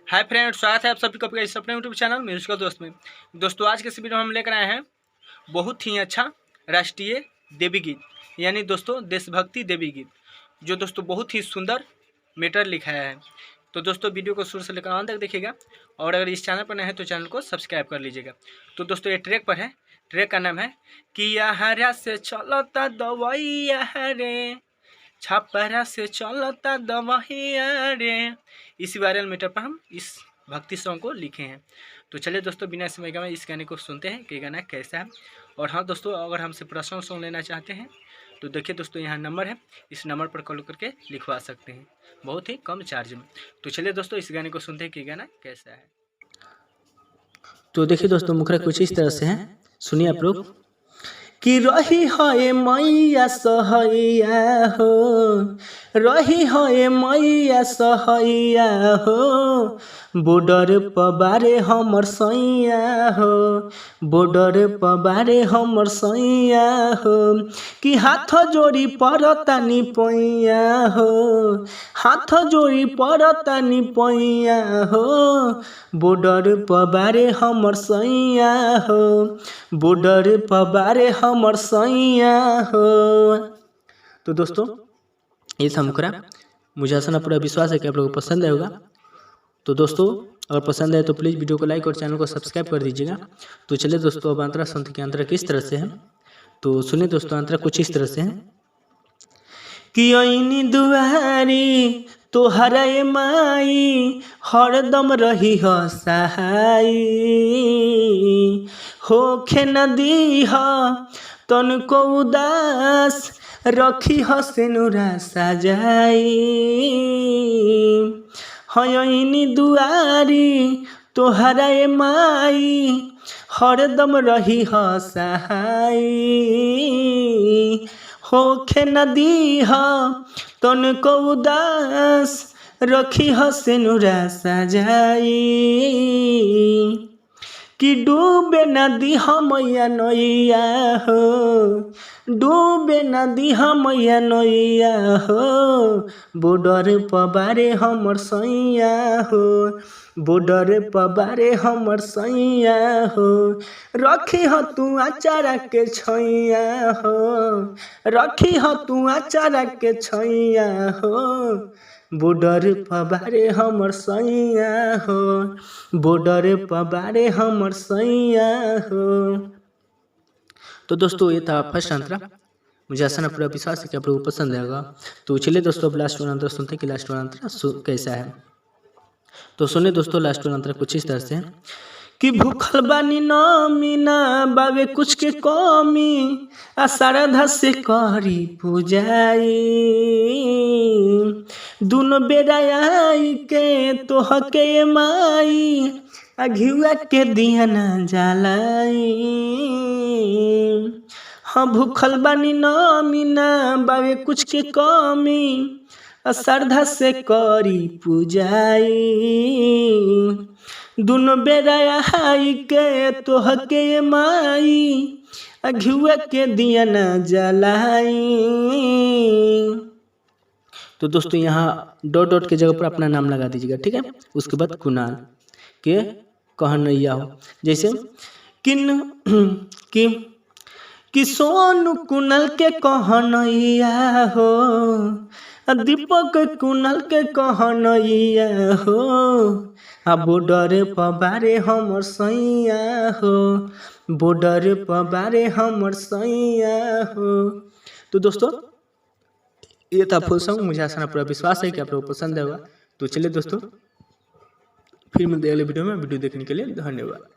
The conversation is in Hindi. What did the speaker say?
हाय फ्रेंड्स, स्वागत है आप सभी का इस अपने यूट्यूब चैनल म्यूजिकल दोस्त में। दोस्तों आज के इस वीडियो में हम लेकर आए हैं बहुत ही अच्छा राष्ट्रीय देवी गीत, यानी दोस्तों देशभक्ति देवी गीत, जो दोस्तों बहुत ही सुंदर मैटर लिखाया है। तो दोस्तों वीडियो को शुरू से लेकर अंत तक देखिएगा, और अगर इस चैनल पर नए हैं तो चैनल को सब्सक्राइब कर लीजिएगा। तो दोस्तों ये ट्रैक पर है, ट्रैक का नाम है कि हरा से चलता दवाइया रे, छपरा से चलता दवाइया रे। इसी वायरल मीटर पर हम इस भक्ति सॉन्ग को लिखे हैं। तो चलिए दोस्तों बिना समय गवाए इस गाने को सुनते हैं कि गाना कैसा है। और हाँ दोस्तों, अगर हमसे पूरा सॉन्ग लेना चाहते हैं तो देखिए दोस्तों यहाँ नंबर है, इस नंबर पर कॉल करके लिखवा सकते हैं बहुत ही कम चार्ज में। तो चलिए दोस्तों इस गाने को सुनते हैं कि गाना कैसा है। तो देखिए दोस्तों मुखरा कुछ इस तरह से है, सुनिए आप लोग। कि रही है मैया सहैया हो, रही है मैया सहैया हो, बॉर्डर पबारे हमर सैया हो, बॉर्डर पबारे हमर सैया हो। कि हाथ जोड़ी परतानी पैया हो, हाथ जोड़ी परतानी पैया हो, बॉर्डर पबारे हमर सैया हो, बॉर्डर पबारे हमर सैया हो। तो दोस्तों ये था मुखरा, मुझे ऐसा पूरा विश्वास है कि आप लोगों को पसंद आएगा। तो दोस्तों अगर पसंद आए तो प्लीज़ वीडियो को लाइक और चैनल को सब्सक्राइब कर दीजिएगा। तो चलिए दोस्तों अब अंतरा संत की अंतरा किस तरह से है तो सुनिए दोस्तों। अंतरा कुछ इस तरह से है कि ऐनी दुआरी तोहरा माई हरदम रही हो सहाई, होखे नदी ह तनको उदास, रखी ह सेनुरा सजाई। हयनी दुआरी तोहरा माई हरदम रही ह सहाई, होखे नदी ह तनको उदास, रखी ह सेनुरा सजाई। कि डूबे नदी हमैया नैया हो, डूबे नदी हमैया नैया हो, बॉर्डर पबारे हमर सैया हो, बॉर्डर पबारे हमर सैया हो। रखी ह तू अचारा के छैया हो, रखी ह तू अचारा के छैया हो, बॉर्डर पबारे हमर सैया हो, बॉर्डर पबारे हमर सैया हो। तो दोस्तों ये था फर्स्ट अंतरा, मुझे ऐसा पूरा विश्वास है कि आप लोगों को पसंद आएगा। तो चलिए दोस्तों अब लास्ट वन अंतरा सुनते हैं कि लास्ट वन अंतरा कैसा है। तो सुनिए दोस्तों लास्ट वन अंतरा कुछ इस तरह से है कि भूखल बानी मीना बाबे कुछ के कमी, आ श्रद्धा से करी पूजाई, दोनों बेरा आई के तोह के माई, आ घिउआ के दिया न जलाई। हाँ भूखल बानी मीना बाबे कुछ के कमी, श्रद्धा से करी पूजाई, दोनों बेरा आई के तोह के माई, घिउआ के दिया न जलाई। तो दोस्तों यहाँ डॉट डॉट के जगह पर अपना नाम लगा दीजिएगा, ठीक है। उसके बाद कुणाल के कहनैया हो, जैसे कि सोनू कुणाल के कहनैया हो, दीपक कुणाल के कहनैया हो, आ बॉर्डर पबारे हमर सैया हो, बॉर्डर पबारे हमर सैया हो। तो दोस्तों ये था फुल सॉन्ग, मुझे ऐसा पूरा विश्वास है कि आप लोगों को पसंद आएगा। तो चलिए दोस्तों फिर मिलते हैं अगले वीडियो में। वीडियो देखने के लिए धन्यवाद।